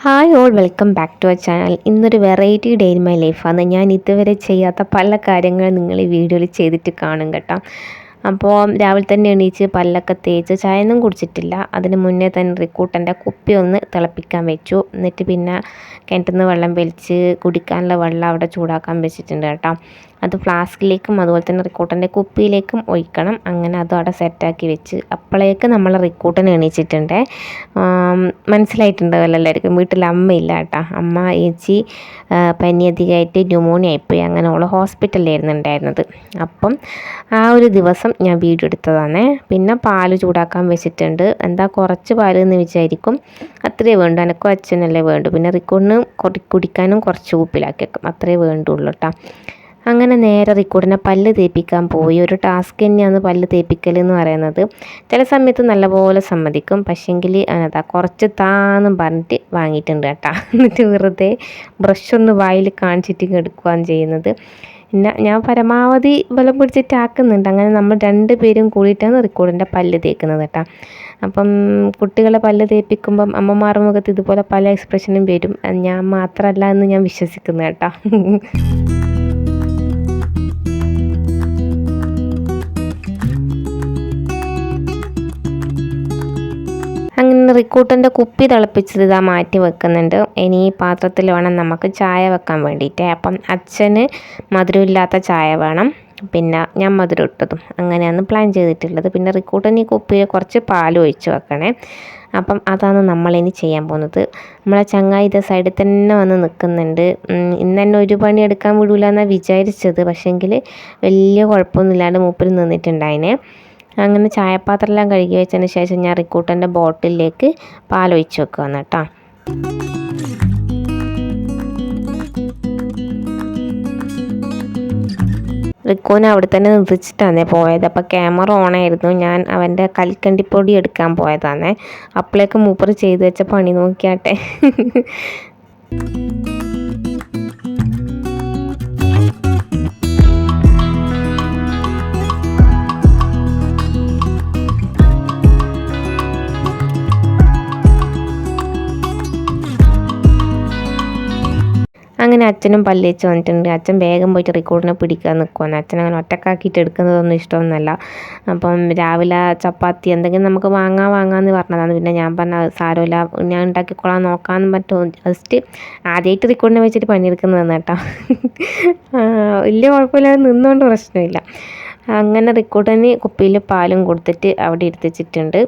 Hi all welcome back to our channel. ഇന്നൊരു variety day in my ലൈഫാണ്. ഞാൻ ഇതുവരെ ചെയ്യാത്ത പല കാര്യങ്ങളും നിങ്ങൾ ഈ വീഡിയോയിൽ ചെയ്തിട്ട് കാണും കേട്ടോ. അപ്പോൾ രാവിലെ തന്നെ എണീച്ച് പല്ലൊക്കെ തേച്ച് ചായയൊന്നും കുടിച്ചിട്ടില്ല. അതിന് മുന്നേ തന്നെ റിക്കൂട്ടൻ്റെ കുപ്പി ഒന്ന് തിളപ്പിക്കാൻ വെച്ചു. എന്നിട്ട് പിന്നെ കിണറ്റിൽ നിന്ന് വെള്ളം വലിച്ച് കുടിക്കാനുള്ള വെള്ളം അവിടെ ചൂടാക്കാൻ വെച്ചിട്ടുണ്ട് കേട്ടോ. അത് ഫ്ലാസ്കിലേക്കും അതുപോലെ തന്നെ റിക്കൂട്ടൻ്റെ കുപ്പിയിലേക്കും ഒഴിക്കണം. അങ്ങനെ അതും അവിടെ സെറ്റാക്കി വെച്ച് അപ്പോഴേക്ക് നമ്മൾ റിക്കൂട്ടൻ എണീച്ചിട്ടുണ്ട്. മനസ്സിലായിട്ടുണ്ടാവില്ല എല്ലാവർക്കും. വീട്ടിൽ അമ്മയില്ല കേട്ടോ. അമ്മ ഏച്ചി പനി അധികമായിട്ട് ന്യൂമോണിയ ആയിപ്പോയി. അങ്ങനെ അവൾ ഹോസ്പിറ്റലിലായിരുന്നു ഉണ്ടായിരുന്നത്. അപ്പം ആ ഒരു ദിവസം ഞാൻ വീഡിയോ എടുത്തതാണ്. പിന്നെ പാല് ചൂടാക്കാൻ വെച്ചിട്ടുണ്ട്. എന്താ കുറച്ച് പാല് എന്ന് വിചാരിക്കും. അത്രയേ വേണ്ടു. എനിക്കും അച്ഛനല്ലേ വേണ്ടു. പിന്നെ റിക്കൂട്ടിന് കുടിക്കാനും കുറച്ച് ഉപ്പിലാക്കി വെക്കും. അത്രയേ വേണ്ടുള്ളൂ കേട്ടോ. അങ്ങനെ നേരെ റിക്കൂട്ടിനെ പല്ല് തേപ്പിക്കാൻ പോയി. ഒരു ടാസ്ക് തന്നെയാണ് പല്ല് തേപ്പിക്കൽ എന്ന് പറയുന്നത്. ചില സമയത്ത് നല്ലപോലെ സമ്മതിക്കും. പക്ഷേങ്കിൽ അതാ കുറച്ച് താന്നും പറഞ്ഞിട്ട് വാങ്ങിയിട്ടുണ്ട് കേട്ടോ. എന്നിട്ട് വെറുതെ ബ്രഷൊന്ന് വായിൽ കാണിച്ചിട്ട് എടുക്കുകയാണ് ചെയ്യുന്നത്. പിന്നെ ഞാൻ പരമാവധി ബലം പിടിച്ചിട്ട് ആക്കുന്നുണ്ട്. അങ്ങനെ നമ്മൾ 2 പേരും കൂടിയിട്ടാണ് റിക്കൂട്ടിൻ്റെ പല്ല് തേക്കുന്നത് കേട്ടോ. അപ്പം കുട്ടികളെ പല്ല് തേപ്പിക്കുമ്പം അമ്മമാരുടെ മുഖത്ത് ഇതുപോലെ പല എക്സ്പ്രഷനും വരും. ഞാൻ മാത്രമല്ല എന്ന് ഞാൻ വിശ്വസിക്കുന്നു കേട്ടോ. അങ്ങനെ റിക്കൂട്ടൻ്റെ കുപ്പി തിളപ്പിച്ചത് ഇതാ മാറ്റി വെക്കുന്നുണ്ട്. ഇനി ഈ പാത്രത്തിൽ വേണം നമുക്ക് ചായ വെക്കാൻ വേണ്ടിയിട്ട്. അപ്പം അച്ഛന് മധുരമില്ലാത്ത ചായ വേണം, പിന്നെ ഞാൻ മധുരം ഇട്ടതും. അങ്ങനെയാണ് പ്ലാൻ ചെയ്തിട്ടുള്ളത്. പിന്നെ റിക്കൂട്ടൻ ഈ കുപ്പിയിൽ കുറച്ച് പാൽ ഒഴിച്ച് വെക്കണേ. അപ്പം അതാണ് നമ്മളിനി ചെയ്യാൻ പോകുന്നത്. നമ്മളെ ചങ്ങായി ഇത് സൈഡിൽ തന്നെ വന്ന് നിൽക്കുന്നുണ്ട്. ഇന്ന് തന്നെ ഒരു പണി എടുക്കാൻ വിടില്ല എന്നാണ് വിചാരിച്ചത്. പക്ഷേങ്കിൽ വലിയ കുഴപ്പമൊന്നുമില്ലാണ്ട് മൂപ്പർ നിന്നിട്ടുണ്ടായിനെ. അങ്ങനെ ചായപ്പാത്രമെല്ലാം കഴുകി വെച്ചതിന് ശേഷം ഞാൻ റിക്കൂട്ടൻ്റെ ബോട്ടിലേക്ക് പാലൊഴിച്ച് വെക്കുകയാണ് കേട്ടോ. റിക്കൂനെ അവിടെ തന്നെ നിർത്തിച്ചിട്ടാണ് പോയത്. അപ്പോൾ ക്യാമറ ഓണായിരുന്നു. ഞാൻ അവൻ്റെ കൽക്കണ്ടിപ്പൊടി എടുക്കാൻ പോയതാണ്. അപ്പോഴേക്ക് മൂപ്പർ ചെയ്ത് വെച്ച പണി നോക്കിയാട്ടെ. അങ്ങനെ അച്ഛനും പല്ലേച്ച് വന്നിട്ടുണ്ട്. അച്ഛൻ വേഗം പോയിട്ട് റിക്കൂട്ടിനെ പിടിക്കാൻ നിൽക്കുവാണ്. അച്ഛൻ അങ്ങനെ ഒറ്റക്കാക്കിയിട്ട് എടുക്കുന്നതൊന്നും ഇഷ്ടമൊന്നുമല്ല. അപ്പം രാവിലെ ചപ്പാത്തി എന്തെങ്കിലും നമുക്ക് വാങ്ങാമെന്ന് പറഞ്ഞതാണ്. പിന്നെ ഞാൻ പറഞ്ഞ സാരമില്ല, ഞാൻ ഉണ്ടാക്കിക്കൊള്ളാൻ നോക്കാമെന്ന് പറ്റുമോ. ജസ്റ്റ് ആദ്യമായിട്ട് റിക്കൂട്ടിനെ വെച്ചിട്ട് പണിയെടുക്കുന്നതാണ് കേട്ടോ. വലിയ കുഴപ്പമില്ലാതെ നിന്നുകൊണ്ട് പ്രശ്നമില്ല. അങ്ങനെ റിക്കൂട്ടിന് കുപ്പിയിൽ പാലും കൊടുത്തിട്ട് അവിടെ ഇരുത്തിച്ചിട്ടുണ്ട്.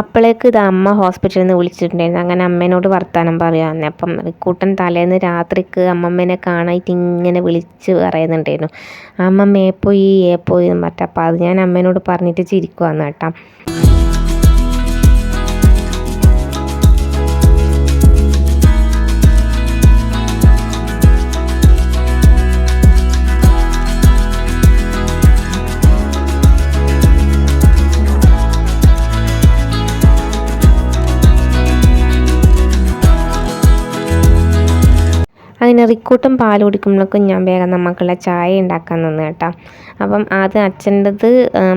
അപ്പോഴേക്ക് ഇത് അമ്മ ഹോസ്പിറ്റലിൽ നിന്ന് വിളിച്ചിട്ടുണ്ടായിരുന്നു. അങ്ങനെ അമ്മേനോട് വർത്താനം പറയാമെന്ന്. അപ്പം റിക്കൂട്ടൻ തലേന്ന് രാത്രിക്ക് അമ്മമ്മേനെ കാണാനായിട്ട് ഇങ്ങനെ വിളിച്ച് പറയുന്നുണ്ടായിരുന്നു. അമ്മമ്മ ഏപ്പോയി എന്ന് പറഞ്ഞിട്ട്. അപ്പോൾ അത് ഞാൻ അമ്മേനോട് പറഞ്ഞിട്ട് ചിരിക്കുവാന്ന് കേട്ടോ. അങ്ങനെ റിക്കൂട്ടൻ പാൽ കുടിക്കുമ്പോഴേക്കും ഞാൻ വേഗം നമുക്കുള്ള ചായ ഉണ്ടാക്കാൻ നിന്ന് കേട്ടോ. അപ്പം ആദ്യം അച്ഛൻ്റെത്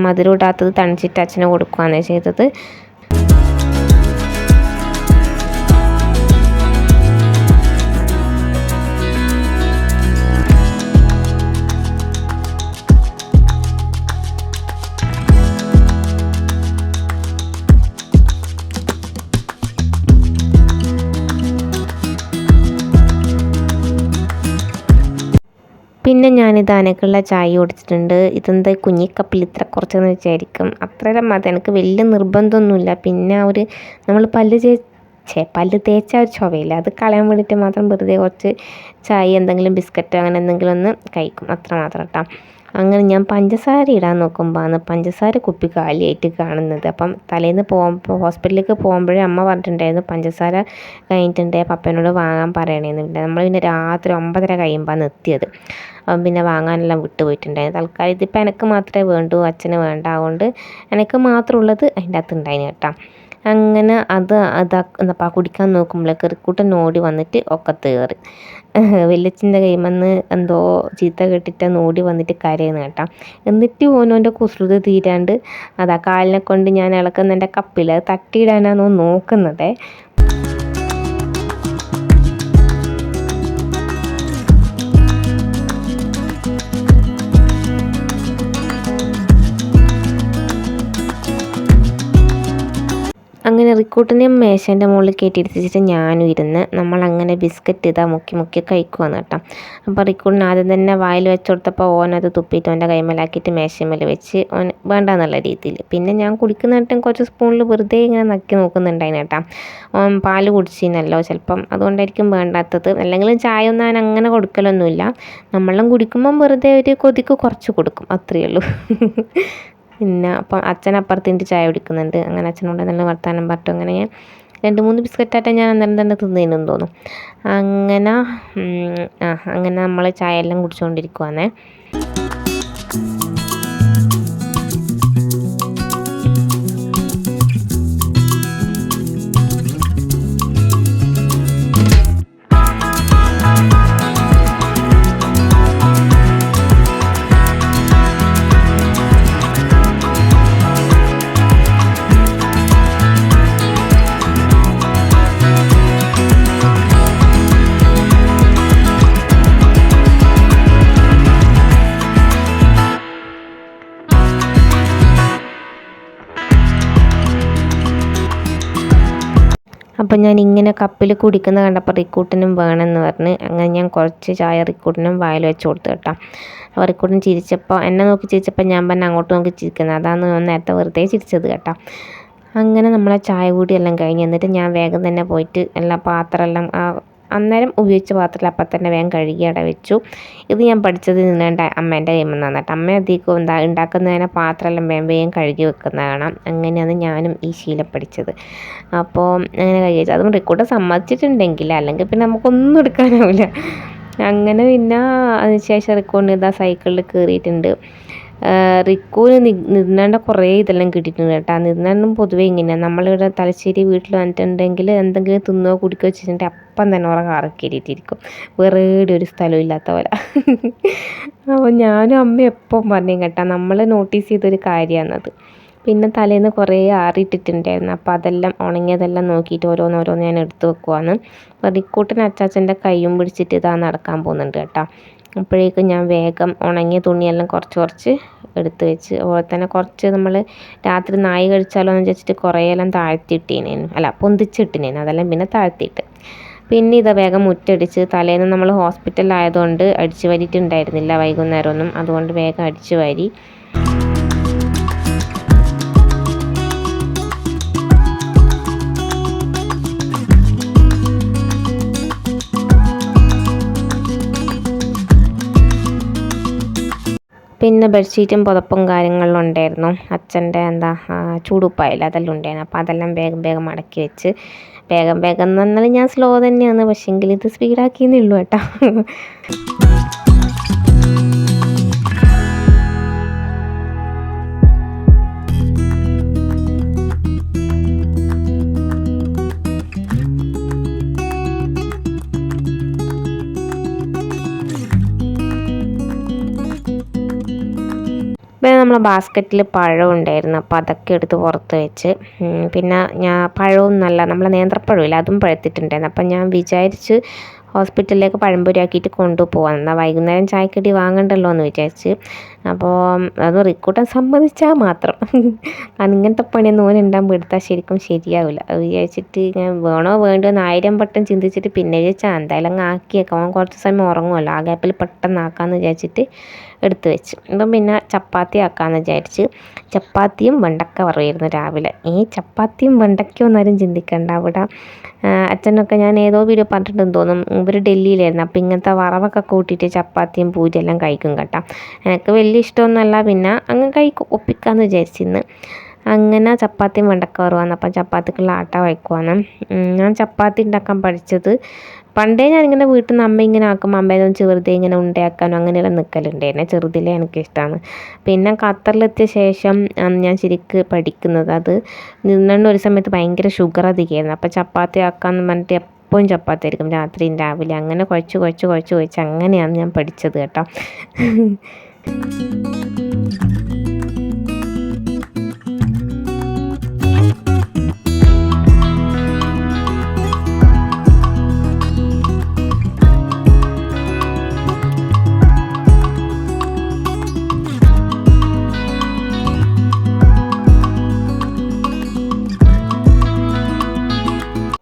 മധുരം ഇടാത്തത് തണിച്ചിട്ട് അച്ഛനെ കൊടുക്കുകയാണ് ചെയ്തത്. പിന്നെ ഞാനിത് അനക്കുള്ള ചായ കുടിച്ചിട്ടുണ്ട്. ഇതെന്താ കുഞ്ഞിക്കപ്പിൽ ഇത്ര കുറച്ചെന്ന് വിചാരിക്കും. അത്രയും മതി, എനിക്ക് വലിയ നിർബന്ധമൊന്നുമില്ല. പിന്നെ നമ്മൾ പല്ല് തേച്ച ഒരു ചുവയില്ല, അത് കളയാൻ വേണ്ടിയിട്ട് മാത്രം വെറുതെ കുറച്ച് ചായ എന്തെങ്കിലും ബിസ്ക്കറ്റോ അങ്ങനെ എന്തെങ്കിലും ഒന്ന് കഴിക്കും, അത്രമാത്രം കേട്ടോ. അങ്ങനെ ഞാൻ പഞ്ചസാര ഇടാൻ നോക്കുമ്പോഴാണ് പഞ്ചസാര കുപ്പി കാലിയായിട്ട് കാണുന്നത്. അപ്പം തലേന്ന് ഹോസ്പിറ്റലിലേക്ക് പോകുമ്പോഴേ അമ്മ പറഞ്ഞിട്ടുണ്ടായിരുന്നു പഞ്ചസാര കഴിഞ്ഞിട്ടുണ്ട്, പപ്പനോട് വാങ്ങാൻ പറയണേന്ന്. പിന്നെ നമ്മൾ പിന്നെ രാത്രി 9:30 കഴിയുമ്പോഴാണ് എത്തിയത്. അപ്പം പിന്നെ വാങ്ങാനെല്ലാം വിട്ടുപോയിട്ടുണ്ടായിരുന്നു. തൽക്കാലം ഇതിപ്പോൾ എനിക്ക് മാത്രമേ വേണ്ടൂ, അച്ഛന് വേണ്ട. അതുകൊണ്ട് എനിക്ക് മാത്രമുള്ളത് അതിൻ്റെ അകത്ത് ഉണ്ടായിരുന്നു കേട്ടോ. അങ്ങനെ എന്താ കുടിക്കാൻ നോക്കുമ്പോഴേക്ക് റിക്കൂട്ടൻ ഓടി വന്നിട്ട് ഒക്കത്ത് കയറി. വലിയച്ഛൻ്റെ കൈമന്ന് എന്തോ ചീത്ത കേട്ടിട്ട് ഓടി വന്നിട്ട് കരയുന്നു കേട്ടോ. എന്നിട്ട് ഓനോൻ്റെ കുസൃതി തീരാണ്ട് അതാ കാലിനെ കൊണ്ട് ഞാൻ ഇളക്കുന്നതിൻ്റെ കപ്പിൽ അത് തട്ടിയിടാനാണോ നോക്കുന്നത്. അങ്ങനെ റിക്കൂട്ടിനെയും മേശേൻ്റെ മുകളിൽ കയറ്റിയിരുത്തിച്ചിട്ട് ഞാനും ഇരുന്ന് നമ്മളങ്ങനെ ബിസ്ക്കറ്റ് ഇതാ മുക്കി മുക്കി കഴിക്കുവാന്ന് കേട്ടോ. അപ്പോൾ റിക്കൂട്ടിന് ആദ്യം തന്നെ വായിൽ വെച്ച് കൊടുത്തപ്പോൾ ഓനത് തുപ്പിയിട്ട് ഓൻ്റെ കൈമേലാക്കിയിട്ട് മേശമേൽ വെച്ച് ഓൻ വേണ്ടാന്നുള്ള രീതിയിൽ. പിന്നെ ഞാൻ കുടിക്കുന്നിട്ടും കുറച്ച് സ്പൂണിൽ വെറുതെ ഇങ്ങനെ നക്കി നോക്കുന്നുണ്ടായിന് കേട്ടോ. ഓൻ പാല് കുടിച്ചിരുന്നല്ലോ ചിലപ്പം, അതുകൊണ്ടായിരിക്കും വേണ്ടാത്തത്. അല്ലെങ്കിലും ചായ ഒന്നും ഞാൻ അങ്ങനെ കൊടുക്കലൊന്നുമില്ല. നമ്മളെല്ലാം കുടിക്കുമ്പം വെറുതെ ഒരു കൊതിക്ക് കുറച്ച് കൊടുക്കും, അത്രയേ ഉള്ളൂ. പിന്നെ അപ്പം അച്ഛൻ അപ്പുറത്തിൻ്റെ ചായ കുടിക്കുന്നുണ്ട്. അങ്ങനെ അച്ഛനോട് നല്ല വർത്താനം പറഞ്ഞു. അങ്ങനെ 2-3 ബിസ്ക്കറ്റായിട്ട് ഞാൻ അന്നേരം തന്നെ തിന്നേനെന്ന് തോന്നും. അങ്ങനെ അങ്ങനെ നമ്മൾ ചായ എല്ലാം കുടിച്ചുകൊണ്ടിരിക്കുവാന്നേ. അപ്പം ഞാൻ ഇങ്ങനെ കപ്പിൽ കുടിക്കുന്ന കണ്ടപ്പോൾ റിക്കൂട്ടിനും വേണമെന്ന് പറഞ്ഞ് അങ്ങനെ ഞാൻ കുറച്ച് ചായ റിക്കൂട്ടിനും വായിൽ വെച്ച് കൊടുത്തു കേട്ടോ. അപ്പോൾ റിക്കൂട്ടിന് ചിരിച്ചപ്പോൾ എന്നെ നോക്കി ചിരിച്ചപ്പോൾ ഞാൻ പറഞ്ഞ അങ്ങോട്ട് നോക്കി ചിരിക്കുന്നത്, അതാണ് ഞാൻ നേരത്തെ വെറുതെ ചിരിച്ചത് കേട്ടോ. അങ്ങനെ നമ്മളെ ചായ കൂടിയെല്ലാം കഴിഞ്ഞ് എന്നിട്ട് ഞാൻ വേഗം തന്നെ പോയിട്ട് എല്ലാ പാത്രമെല്ലാം അന്നേരം ഉപയോഗിച്ച പാത്രത്തിൽ അപ്പം തന്നെ വേഗം കഴുകി അവിടെ വെച്ചു. ഇത് ഞാൻ പഠിച്ചത് നിന്നേണ്ട അമ്മേൻ്റെ കയ്യിൽ നിന്നാണ് കേട്ടോ. അമ്മ അധികം ഉണ്ടാക്കുന്നതിനെ പാത്രമെല്ലാം വേഗം വേഗം കഴുകി വെക്കുന്ന കാണാം. അങ്ങനെയാണ് ഞാനും ഈ ശീലം പഠിച്ചത്. അപ്പോൾ അങ്ങനെ കഴുകി വെച്ചു. അതും റിക്കൂട്ട് സമ്മതിച്ചിട്ടുണ്ടെങ്കിൽ, അല്ലെങ്കിൽ പിന്നെ നമുക്കൊന്നും എടുക്കാനാവില്ല. അങ്ങനെ പിന്നെ അതിനുശേഷം റിക്കൂട്ടിന് ഇതാ സൈക്കിളിൽ കയറിയിട്ടുണ്ട്. റിക്കുവിന് നിന്നേണ്ട കുറേ ഇതെല്ലാം കിട്ടിയിട്ടുണ്ട് കേട്ടോ. നിന്നേണ്ടും പൊതുവേ ഇങ്ങനെയാണ്. നമ്മളിവിടെ തലശ്ശേരി വീട്ടിൽ വന്നിട്ടുണ്ടെങ്കിൽ എന്തെങ്കിലും തിന്നോ കുടിക്കുകയോ വെച്ചിട്ടുണ്ടെങ്കിൽ അപ്പം തന്നെ ഓരോ കാറൊക്കെ കയറിയിട്ടിരിക്കും, വേറെ ഒരു സ്ഥലവും ഇല്ലാത്ത പോലെ. അപ്പോൾ ഞാനും അമ്മയും എപ്പം പറഞ്ഞു കേട്ടോ, നമ്മൾ നോട്ടീസ് ചെയ്തൊരു കാര്യമാണത്. പിന്നെ തലേന്ന് കുറേ ആറിയിട്ടിട്ടുണ്ടായിരുന്നു. അപ്പോൾ അതെല്ലാം ഉണങ്ങിയതെല്ലാം നോക്കിയിട്ട് ഓരോന്നോരോന്ന് ഞാൻ എടുത്ത് വെക്കുവാണ്. അപ്പോൾ റിക്കൂട്ടിന് അച്ചാച്ചൻ്റെ കൈയും പിടിച്ചിട്ട് ഇതാ നടക്കാൻ പോകുന്നുണ്ട് കേട്ടോ. അപ്പോഴേക്കും ഞാൻ വേഗം ഉണങ്ങിയ തുണിയെല്ലാം കുറച്ച് എടുത്ത് വെച്ച്, അതുപോലെ തന്നെ കുറച്ച് നമ്മൾ രാത്രി നായി കഴിച്ചാലോ എന്ന് വെച്ചിട്ട് കുറേയെല്ലാം താഴ്ത്തിയിട്ടേനേനു, അല്ല പൊന്തിച്ചിട്ടിനേനു, അതെല്ലാം പിന്നെ താഴ്ത്തിയിട്ട്. പിന്നെ ഇതാ വേഗം മുറ്റടിച്ച്, തലേന്ന് നമ്മൾ ഹോസ്പിറ്റലിലായതുകൊണ്ട് അടിച്ചു വാരിയിട്ടുണ്ടായിരുന്നില്ല വൈകുന്നേരമൊന്നും, അതുകൊണ്ട് വേഗം അടിച്ചു വാരി. പിന്നെ ബെഡ്ഷീറ്റും പുതപ്പും കാര്യങ്ങളിലും ഉണ്ടായിരുന്നു. അച്ഛൻ്റെ ചൂടുപ്പായില്ല അതെല്ലാം ഉണ്ടായിരുന്നു. അപ്പോൾ അതെല്ലാം വേഗം വേഗം മടക്കി വെച്ച് വേഗം വേഗം എന്ന് പറഞ്ഞാൽ ഞാൻ സ്ലോ തന്നെയാണ്, പക്ഷേങ്കിൽ ഇത് സ്പീഡാക്കിയെന്നേ ഉള്ളൂ കേട്ടോ. പിന്നെ നമ്മളെ ബാസ്ക്കറ്റിൽ പഴം ഉണ്ടായിരുന്നു. അപ്പോൾ അതൊക്കെ എടുത്ത് പുറത്ത് വെച്ച്, പിന്നെ പഴവും നല്ല നമ്മളെ നേന്ത്രപ്പഴമില്ല അതും പഴുത്തിട്ടുണ്ടായിരുന്നു. അപ്പം ഞാൻ വിചാരിച്ച് ഹോസ്പിറ്റലിലേക്ക് പഴംപൊരി ആക്കിയിട്ട് കൊണ്ടുപോകാം, എന്നാൽ വൈകുന്നേരം ചായക്കടി വാങ്ങണ്ടല്ലോ എന്ന് വിചാരിച്ച്. അപ്പോൾ അത് റിക്കൂട്ടൻ സമ്മതിച്ചാൽ മാത്രം. കാരണം ഇങ്ങനത്തെ പണിയൊന്നും ഓനുണ്ടാകുമ്പോൾ എടുത്താൽ ശരിക്കും ശരിയാവില്ല. അത് വിചാരിച്ചിട്ട് ഞാൻ വേണോ വേണ്ടോ എന്ന് 1000 വട്ടം ചിന്തിച്ചിട്ട് പിന്നെ വിചാരിച്ചാൽ എന്തായാലും അങ്ങ് ആക്കിയേക്കാം, അവൻ കുറച്ച് സമയം ഉറങ്ങുമല്ലോ, ആ ഗ്യാപ്പിൽ പെട്ടെന്ന് ആക്കാമെന്ന് വിചാരിച്ചിട്ട് എടുത്ത് വെച്ച്. അപ്പം പിന്നെ ചപ്പാത്തി ആക്കാമെന്ന് വിചാരിച്ച്. ചപ്പാത്തിയും വെണ്ടക്ക വറവായിരുന്നു രാവിലെ. ഈ ചപ്പാത്തിയും വെണ്ടയ്ക്കോ എന്നാരും ചിന്തിക്കേണ്ട, അവിടെ അച്ഛനൊക്കെ ഞാൻ ഏതോ വീഡിയോ പറഞ്ഞിട്ടുണ്ടെന്ന് തോന്നും, ഇവർ ഡൽഹിയിലായിരുന്നു. അപ്പോൾ ഇങ്ങനത്തെ വറവൊക്കെ കൂട്ടിയിട്ട് ചപ്പാത്തിയും പൂരിയെല്ലാം കഴിക്കും കേട്ടോ. എനിക്ക് വലിയ ഇഷ്ടമൊന്നുമല്ല, പിന്നെ അങ്ങ് കഴിക്കും, ഒപ്പിക്കാമെന്ന് വിചാരിച്ചിരുന്നു. അങ്ങനെ ചപ്പാത്തിയും വെണ്ടക്ക വറവാണ്. അപ്പം ചപ്പാത്തിക്കുള്ള ആട്ട വയ്ക്കുവാണ്. ഞാൻ ചപ്പാത്തി ഉണ്ടാക്കാൻ പഠിച്ചത് പണ്ടേ ഞാനിങ്ങനെ വീട്ടിൽ നിന്ന് അമ്മ ഇങ്ങനെ ആക്കുമ്പോൾ അമ്മേനെ വെറുതെ ഇങ്ങനെ ഉണ്ടയാക്കാനോ അങ്ങനെയെല്ലാം നിൽക്കലുണ്ടായിരുന്നു, ചെറുതിലേ എനിക്കിഷ്ടമാണ്. പിന്നെ ഖത്തറിലെത്തിയ ശേഷം ഞാൻ ശരിക്ക് പഠിക്കുന്നത്, അത് നിന്നുകൊണ്ട് ഒരു സമയത്ത് ഭയങ്കര ഷുഗർ അധികമായിരുന്നു. അപ്പോൾ ചപ്പാത്തി ആക്കാമെന്ന് പറഞ്ഞിട്ട് എപ്പോഴും ചപ്പാത്തി ആയിരിക്കും രാത്രിയും രാവിലെ. അങ്ങനെ കുഴച്ച് അങ്ങനെയാണ് ഞാൻ പഠിച്ചത് കേട്ടോ.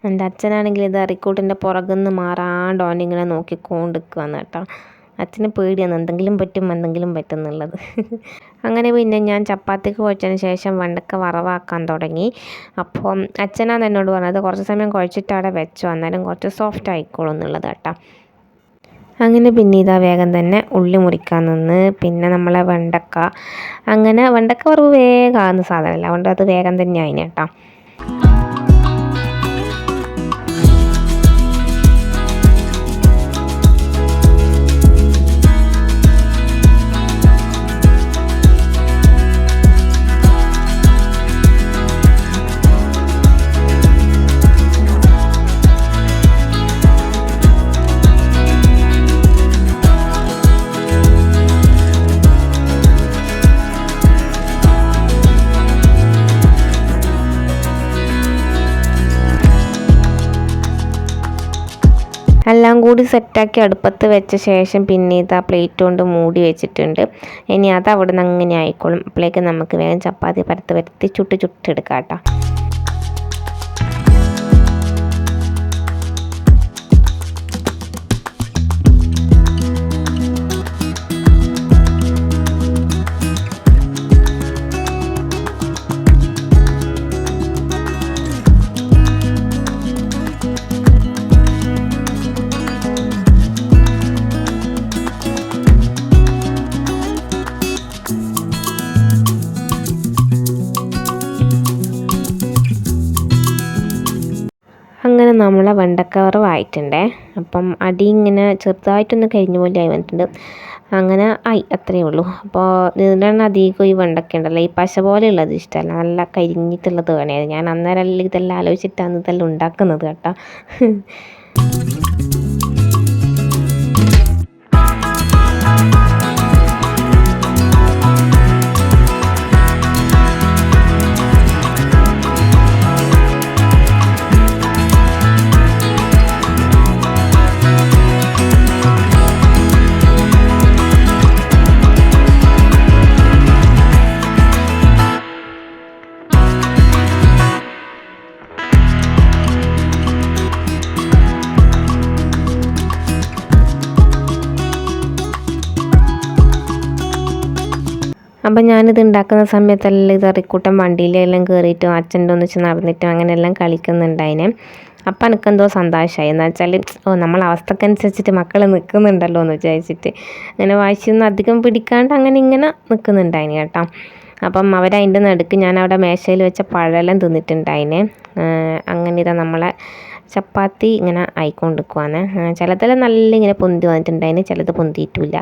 എൻ്റെ അച്ഛനാണെങ്കിൽ ഇത് റിക്കൂട്ടിൻ്റെ പുറകുനിന്ന് മാറാണ്ട് ഓനിങ്ങനെ നോക്കിക്കൊണ്ടിരിക്കുകയാണ് കേട്ടോ. അച്ഛന് പേടിയാണ് എന്തെങ്കിലും പറ്റും എന്നുള്ളത്. അങ്ങനെ പിന്നെ ഞാൻ ചപ്പാത്തിക്ക് കുഴച്ചതിന് ശേഷം വെണ്ടക്ക വറവാക്കാൻ തുടങ്ങി. അപ്പം അച്ഛനാണ് എന്നോട് പറഞ്ഞത് കുറച്ച് സമയം കുഴച്ചിട്ട് അവിടെ വെച്ചോ, അന്നേരം കുറച്ച് സോഫ്റ്റ് ആയിക്കോളും എന്നുള്ളത് കേട്ടോ. അങ്ങനെ പിന്നെ ഇതാ വേഗം തന്നെ ഉള്ളി മുറിക്കാൻ നിന്ന്. പിന്നെ നമ്മളെ വെണ്ടക്ക, അങ്ങനെ വെണ്ടക്ക വറവ് വേഗം ആകുന്ന സാധനമല്ല, അതുകൊണ്ട് അത് വേഗം തന്നെ ആയിന് കേട്ടോ. എല്ലാം കൂടി സെറ്റാക്കി അടുപ്പത്ത് വെച്ച ശേഷം പിന്നെ ഇതാ പ്ലേറ്റ് കൊണ്ട് മൂടി വെച്ചിട്ടുണ്ട്. ഇനി അത് അവിടെ നിന്ന് അങ്ങനെ ആയിക്കോളും. അപ്പോഴേക്ക് നമുക്ക് വേഗം ചപ്പാത്തി പരത്തി ചുട്ടെടുക്കാം കേട്ടോ. അങ്ങനെ നമ്മളെ വെണ്ടക്ക വറവായിട്ടുണ്ടേ. അപ്പം അടി ഇങ്ങനെ ചെറുതായിട്ടൊന്ന് കരിഞ്ഞ പോലെ ആയി വന്നിട്ടുണ്ട്. അങ്ങനെ ആയി, അത്രയേ ഉള്ളൂ. അപ്പോൾ ഇതിലാണ് അധികം ഈ വെണ്ടക്ക ഉണ്ടല്ലോ, ഈ പശ പോലെയുള്ളത് ഇഷ്ടമല്ല, നല്ല കരിഞ്ഞിട്ടുള്ളത് വേണമായിരുന്നു. ഞാൻ അന്നേരം ഇതെല്ലാം ആലോചിച്ചിട്ടാണ് ഇതെല്ലാം ഉണ്ടാക്കുന്നത് കേട്ടോ. അപ്പം ഞാനിത് ഉണ്ടാക്കുന്ന സമയത്തെല്ലാം ഇത് റിക്കൂട്ടൻ വണ്ടിയിലെല്ലാം കയറിയിട്ടും അച്ഛൻ്റെ ഒന്നിച്ച് നടന്നിട്ടും അങ്ങനെയെല്ലാം കളിക്കുന്നുണ്ടായിനെ. അപ്പം എനിക്കെന്തോ സന്തോഷമായി. എന്ന് വെച്ചാൽ നമ്മളെ അവസ്ഥക്കനുസരിച്ചിട്ട് മക്കൾ നിൽക്കുന്നുണ്ടല്ലോ എന്ന് വിചാരിച്ചിട്ട് അങ്ങനെ വായിച്ചൊന്നും അധികം പിടിക്കാണ്ട് അങ്ങനെ ഇങ്ങനെ നിൽക്കുന്നുണ്ടായിന് കേട്ടോ. അപ്പം അവരതിൻ്റെ നടുക്ക് ഞാൻ അവിടെ മേശയിൽ വെച്ച പഴമെല്ലാം തിന്നിട്ടുണ്ടായിനെ. അങ്ങനെ ഇതാ നമ്മളെ ചപ്പാത്തി ഇങ്ങനെ ആയിക്കൊണ്ടിരിക്കുവാണ്. ചിലതെല്ലാം നല്ല ഇങ്ങനെ പൊന്തി വന്നിട്ടുണ്ടായിന്, ചിലത് പൊന്തിയിട്ടില്ല,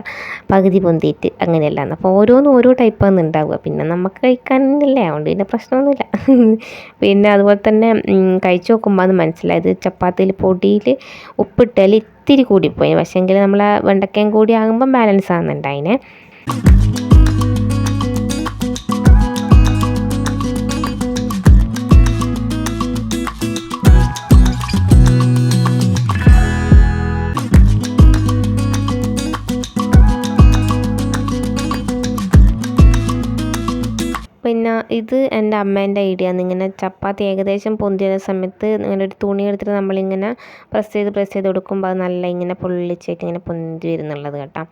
പകുതി പൊന്തിയിട്ട് അങ്ങനെയല്ല. അപ്പോൾ ഓരോന്നും ഓരോ ടൈപ്പാണ് ഉണ്ടാവുക. പിന്നെ നമുക്ക് കഴിക്കാനല്ലേ, അതുകൊണ്ട് പിന്നെ പ്രശ്നമൊന്നുമില്ല. പിന്നെ അതുപോലെ തന്നെ കഴിച്ച് നോക്കുമ്പോൾ അത് മനസ്സിലായത് ചപ്പാത്തിയിൽ പൊടിയിൽ ഉപ്പിട്ടാൽ ഇത്തിരി കൂടിപ്പോയി. പക്ഷേങ്കിൽ നമ്മളെ വെണ്ടക്കയും കൂടി ആകുമ്പം ബാലൻസ് ആകുന്നുണ്ടായിനെ. പിന്നെ ഇത് എൻ്റെ അമ്മേൻ്റെ ഐഡിയ ആണ്. ഇങ്ങനെ ചപ്പാത്തി ഏകദേശം പൊന്തിയ സമയത്ത് ഇങ്ങനെ ഒരു തുണി എടുത്തിട്ട് നമ്മളിങ്ങനെ പ്രസ് ചെയ്ത് കൊടുക്കുമ്പോൾ അത് നല്ല ഇങ്ങനെ പൊള്ളിച്ചായിട്ട് ഇങ്ങനെ പൊന്തി വരുന്നുള്ളത് കേട്ടോ.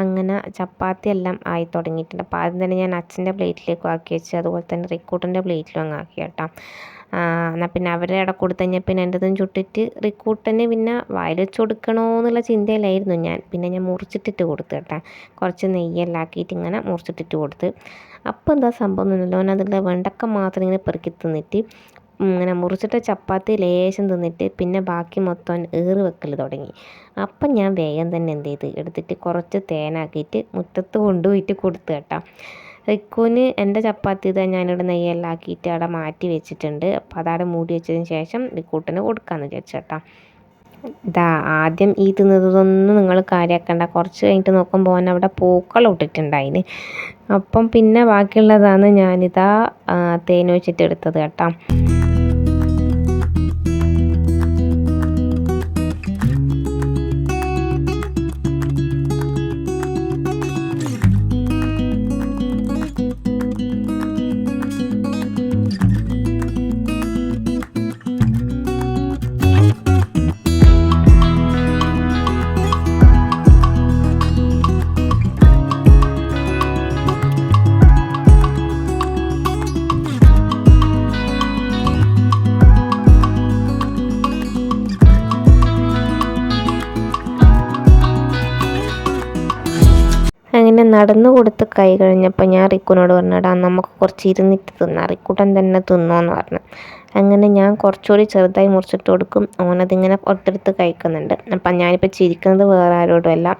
അങ്ങനെ ചപ്പാത്തി എല്ലാം ആയി തുടങ്ങിയിട്ടുണ്ട്. അപ്പോൾ ആദ്യം തന്നെ ഞാൻ അച്ഛൻ്റെ പ്ലേറ്റിലേക്കും ആക്കി വെച്ച്, അതുപോലെ തന്നെ റിക്കൂട്ടൻ്റെ പ്ലേറ്റിലും അങ്ങ് ആക്കി കേട്ടോ. എന്നാൽ പിന്നെ അവരുടെ ഇട കൊടുത്തു കഴിഞ്ഞാൽ പിന്നെ എൻ്റെതും ചുട്ടിട്ട് റിക്കൂട്ടന് പിന്നെ വായിൽ വെച്ച് കൊടുക്കണോ എന്നുള്ള ചിന്തയിലായിരുന്നു ഞാൻ. പിന്നെ ഞാൻ മുറിച്ചിട്ടിട്ട് കൊടുത്തു കേട്ടോ. കുറച്ച് നെയ്യെല്ലാം ആക്കിയിട്ട് ഇങ്ങനെ മുറിച്ചിട്ടിട്ട് കൊടുത്ത്. അപ്പോൾ എന്താ സംഭവം എന്നല്ലോ, അതിൻ്റെ വെണ്ടക്ക മാത്രം ഇങ്ങനെ പെറുക്കി തിന്നിട്ട് ഇങ്ങനെ മുറിച്ചിട്ട് ചപ്പാത്തി ലേശം തിന്നിട്ട് പിന്നെ ബാക്കി മൊത്തം ഏറ് വെക്കൽ തുടങ്ങി. അപ്പം ഞാൻ വേഗം തന്നെ എന്ത് ചെയ്ത് എടുത്തിട്ട് കുറച്ച് തേനാക്കിയിട്ട് മുറ്റത്ത് കൊണ്ടുപോയിട്ട് കൊടുത്തു കേട്ടോ. റിക്കുവിന് എൻ്റെ ചപ്പാത്തി ഇതാ ഞാനിവിടെ നെയ്യെല്ലാം ആക്കിയിട്ട് അവിടെ മാറ്റി വെച്ചിട്ടുണ്ട്. അപ്പോൾ അതവിടെ മൂടി വെച്ചതിന് ശേഷം റിക്കൂട്ടിന് കൊടുക്കാമെന്ന് വിചാരിച്ചു കേട്ടോ. ഇതാ ആദ്യം ഈ തിന്നതൊന്നും നിങ്ങൾ കാര്യമാക്കണ്ട. കുറച്ച് കഴിഞ്ഞിട്ട് നോക്കുമ്പോൾ ഓൻ അവിടെ പൂക്കളം ഇട്ടിട്ടുണ്ടായിന്. അപ്പം പിന്നെ ബാക്കിയുള്ളതാണ് ഞാനിതാ തേൻ ഒഴിച്ചിട്ട് എടുത്തത് കേട്ടോ. അങ്ങനെ നടന്നു കൊടുത്ത് കൈ കഴിഞ്ഞപ്പോൾ ഞാൻ റിക്കുനോട് പറഞ്ഞിടാ നമുക്ക് കുറച്ച് ഇരുന്നിട്ട് തിന്നാം, റിക്കുട്ടൻ തന്നെ തിന്നോന്ന് പറഞ്ഞു. അങ്ങനെ ഞാൻ കുറച്ചുകൂടി ചെറുതായി മുറിച്ചിട്ട് കൊടുക്കും, ഓനതിങ്ങനെ ഒത്തെടുത്ത് കഴിക്കുന്നുണ്ട്. അപ്പം ഞാനിപ്പോൾ ചിരിക്കുന്നത് വേറെ ആരോടുമല്ല,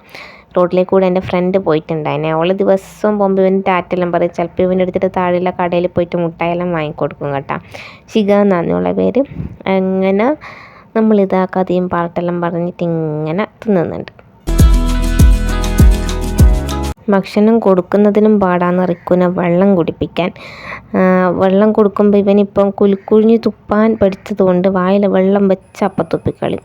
റോഡിലേക്ക് കൂടെ എൻ്റെ ഫ്രണ്ട് പോയിട്ടുണ്ടായിനെ. അവൾ ദിവസവും പോകുമ്പോൾ ഇവന് ടാറ്റെല്ലാം പറയും, ചിലപ്പോൾ ഇവൻ്റെ എടുത്തിട്ട് താഴെയുള്ള കടയിൽ പോയിട്ട് മുട്ടായെല്ലാം വാങ്ങിക്കൊടുക്കും കേട്ടോ. ശിഖ എന്നാന്നുള്ള പേര്. അങ്ങനെ നമ്മളിതാ കഥയും പാട്ടെല്ലാം പറഞ്ഞിട്ട് ഇങ്ങനെ തിന്നുന്നുണ്ട്. ഭക്ഷണം കൊടുക്കുന്നതിനും പാടാന്ന് റിക്കുനെ വെള്ളം കുടിപ്പിക്കാൻ. വെള്ളം കൊടുക്കുമ്പോൾ ഇവനിപ്പം കുലുക്കുഴിഞ്ഞ് തുപ്പാൻ പഠിച്ചതുകൊണ്ട് വായിൽ വെള്ളം വെച്ച് അപ്പം തുപ്പിക്കളി.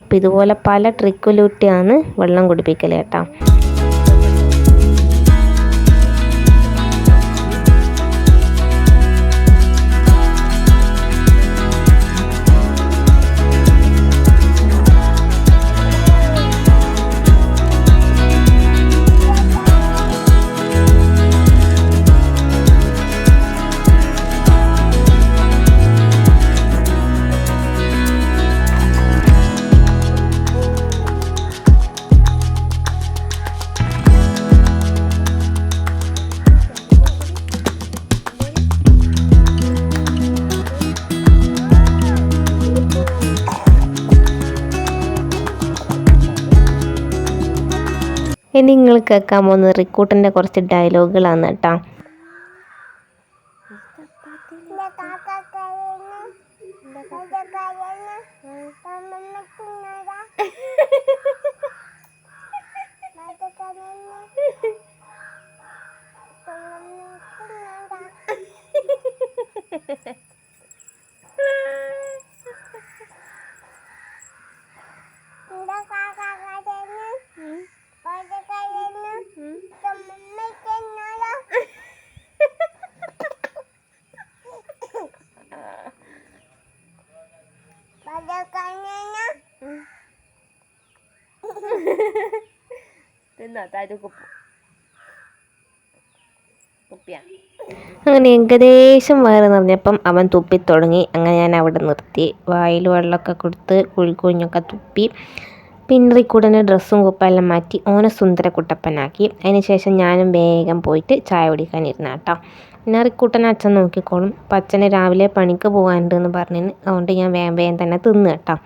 അപ്പം ഇതുപോലെ പല ട്രിക്കിലൂട്ടിയാണ് വെള്ളം കുടിപ്പിക്കൽ കേട്ടോ. ഇനി നിങ്ങൾ കേൾക്കാൻ പോകുന്നത് റിക്കൂട്ടൻ്റെ കുറച്ച് ഡയലോഗുകളാണ് കേട്ടോ. അങ്ങനെ ഏകദേശം വയറ് നിറഞ്ഞപ്പം അവൻ തുപ്പിത്തുടങ്ങി. അങ്ങനെ ഞാൻ അവിടെ നിർത്തി. വായിൽ വെള്ളമൊക്കെ കൊടുത്ത് കുഴിഞ്ഞൊക്കെ തുപ്പി. പിന്നെ റിക്കൂടനെ ഡ്രസ്സും കുപ്പെല്ലാം മാറ്റി ഓനെ സുന്ദര കുട്ടപ്പനാക്കി. അതിന് ശേഷം ഞാനും വേഗം പോയിട്ട് ചായ കുടിക്കാനിരുന്ന കേട്ടോ. പിന്നെ റിക്കൂട്ടനെ അച്ഛൻ നോക്കിക്കോളും. അപ്പം അച്ഛന് രാവിലെ പണിക്ക് പോകാനുണ്ടെന്ന് പറഞ്ഞിന്. അതുകൊണ്ട് ഞാൻ വേഗം വേഗം തന്നെ തിന്ന് കേട്ടോ.